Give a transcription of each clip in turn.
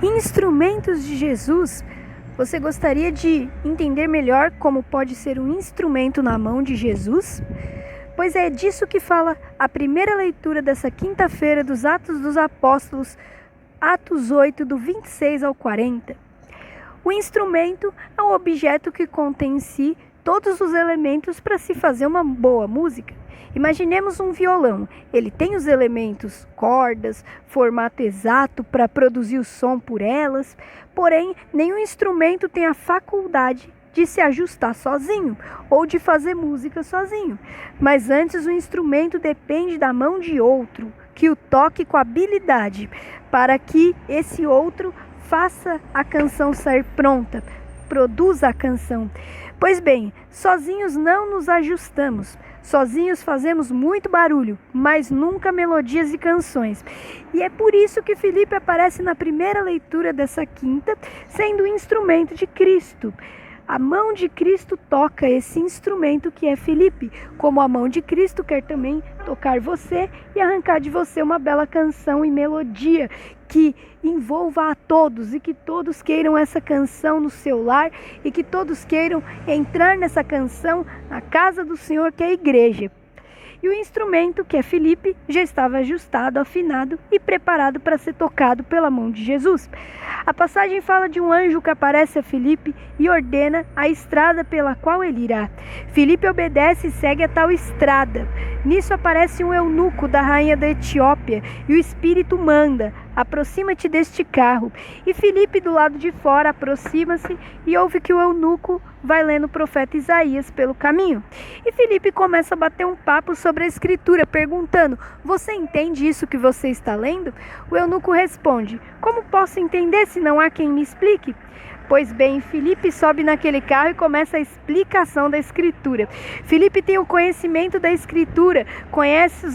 Instrumentos de Jesus. Você gostaria de entender melhor como pode ser um instrumento na mão de Jesus? Pois é disso que fala a primeira leitura dessa quinta-feira dos Atos dos Apóstolos, Atos 8, do 26 ao 40. O instrumento é um objeto que contém em si todos os elementos para se fazer uma boa música. Imaginemos um violão. Ele tem os elementos, cordas, formato exato para produzir o som por elas, porém, nenhum instrumento tem a faculdade de se ajustar sozinho ou de fazer música sozinho. Mas antes o instrumento depende da mão de outro, que o toque com habilidade, para que esse outro faça a canção sair pronta, produza a canção. Pois bem, sozinhos não nos ajustamos. Sozinhos fazemos muito barulho, mas nunca melodias e canções. E é por isso que Filipe aparece na primeira leitura dessa quinta, sendo o instrumento de Cristo. A mão de Cristo toca esse instrumento que é Filipe, como a mão de Cristo quer também tocar você e arrancar de você uma bela canção e melodia que envolva a todos e que todos queiram essa canção no seu lar e que todos queiram entrar nessa canção na casa do Senhor, que é a igreja. E o instrumento, que é Filipe, já estava ajustado, afinado e preparado para ser tocado pela mão de Jesus. A passagem fala de um anjo que aparece a Filipe e ordena a estrada pela qual ele irá. Filipe obedece e segue a tal estrada. Nisso aparece um eunuco da rainha da Etiópia e o Espírito manda: aproxima-te deste carro. E Filipe, do lado de fora, aproxima-se e ouve que o eunuco vai lendo o profeta Isaías pelo caminho. E Filipe começa a bater um papo sobre a escritura, perguntando: você entende isso que você está lendo? O eunuco responde: como posso entender se não há quem me explique? Pois bem, Filipe sobe naquele carro e começa a explicação da escritura. Filipe tem o conhecimento da escritura, conhece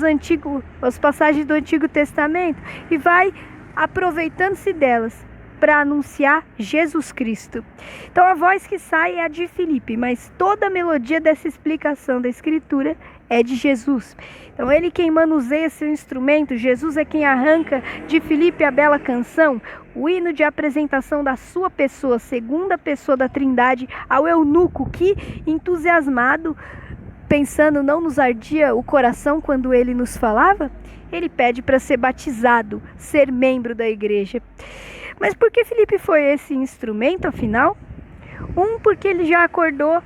as passagens do Antigo Testamento e vai aproveitando-se delas para anunciar Jesus Cristo. Então a voz que sai é a de Filipe, mas toda a melodia dessa explicação da escritura é de Jesus. Então ele quem manuseia seu instrumento, Jesus é quem arranca de Filipe a bela canção, o hino de apresentação da sua pessoa, segunda pessoa da Trindade, ao eunuco que, entusiasmado, pensando não nos ardia o coração quando ele nos falava, ele pede para ser batizado, ser membro da igreja. Mas por que Filipe foi esse instrumento, afinal? Porque ele já acordou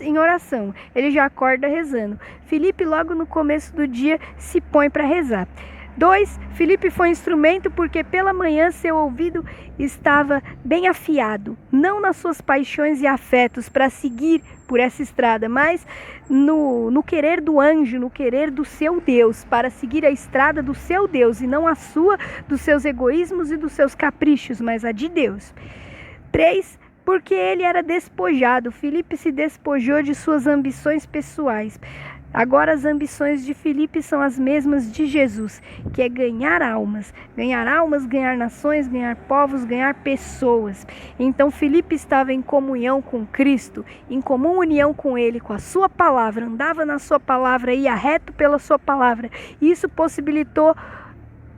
em oração, ele já acorda rezando. Filipe, logo no começo do dia, se põe para rezar. 2, Filipe foi instrumento porque pela manhã seu ouvido estava bem afiado, não nas suas paixões e afetos para seguir por essa estrada, mas no querer do anjo, no querer do seu Deus, para seguir a estrada do seu Deus e não a sua, dos seus egoísmos e dos seus caprichos, mas a de Deus. 3, porque ele era despojado. Filipe se despojou de suas ambições pessoais. Agora as ambições de Filipe são as mesmas de Jesus, que é ganhar almas, ganhar nações, ganhar povos, ganhar pessoas. Então Filipe estava em comunhão com Cristo, em comum união com Ele, com a sua palavra, andava na sua palavra, ia reto pela sua palavra. Isso possibilitou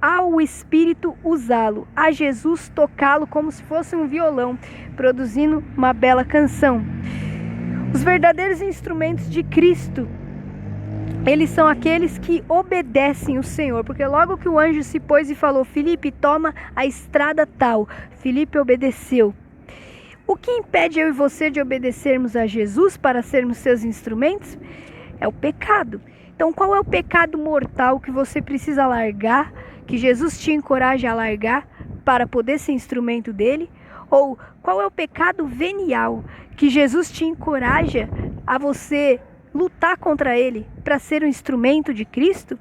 ao Espírito usá-lo, a Jesus tocá-lo como se fosse um violão, produzindo uma bela canção. Os verdadeiros instrumentos de Cristo, eles são aqueles que obedecem o Senhor, porque logo que o anjo se pôs e falou: Filipe, toma a estrada tal, Filipe obedeceu. O que impede eu e você de obedecermos a Jesus para sermos seus instrumentos? É o pecado. Então qual é o pecado mortal que você precisa largar, que Jesus te encoraja a largar para poder ser instrumento dele? Ou qual é o pecado venial que Jesus te encoraja a você lutar contra ele para ser um instrumento de Cristo?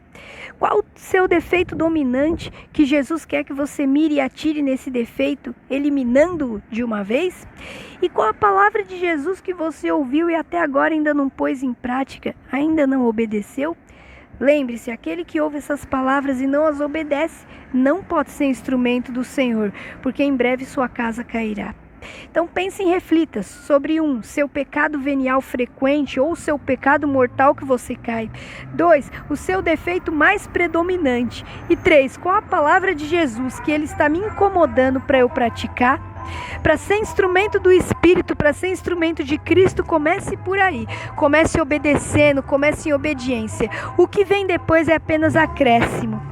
Qual o seu defeito dominante que Jesus quer que você mire e atire nesse defeito, eliminando-o de uma vez? E qual a palavra de Jesus que você ouviu e até agora ainda não pôs em prática, ainda não obedeceu? Lembre-se, aquele que ouve essas palavras e não as obedece, não pode ser instrumento do Senhor, porque em breve sua casa cairá. Então pense e reflita sobre seu pecado venial frequente ou seu pecado mortal que você cai. 2, o seu defeito mais predominante. E 3, qual a palavra de Jesus que ele está me incomodando para eu praticar? Para ser instrumento do Espírito, para ser instrumento de Cristo, comece por aí. Comece obedecendo, comece em obediência. O que vem depois é apenas acréscimo.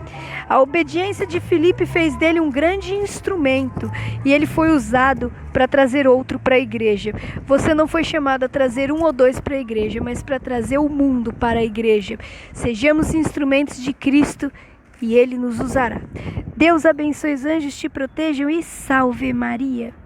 A obediência de Filipe fez dele um grande instrumento e ele foi usado para trazer outro para a igreja. Você não foi chamado a trazer 1 ou 2 para a igreja, mas para trazer o mundo para a igreja. Sejamos instrumentos de Cristo e Ele nos usará. Deus abençoe, os anjos te protejam e salve Maria.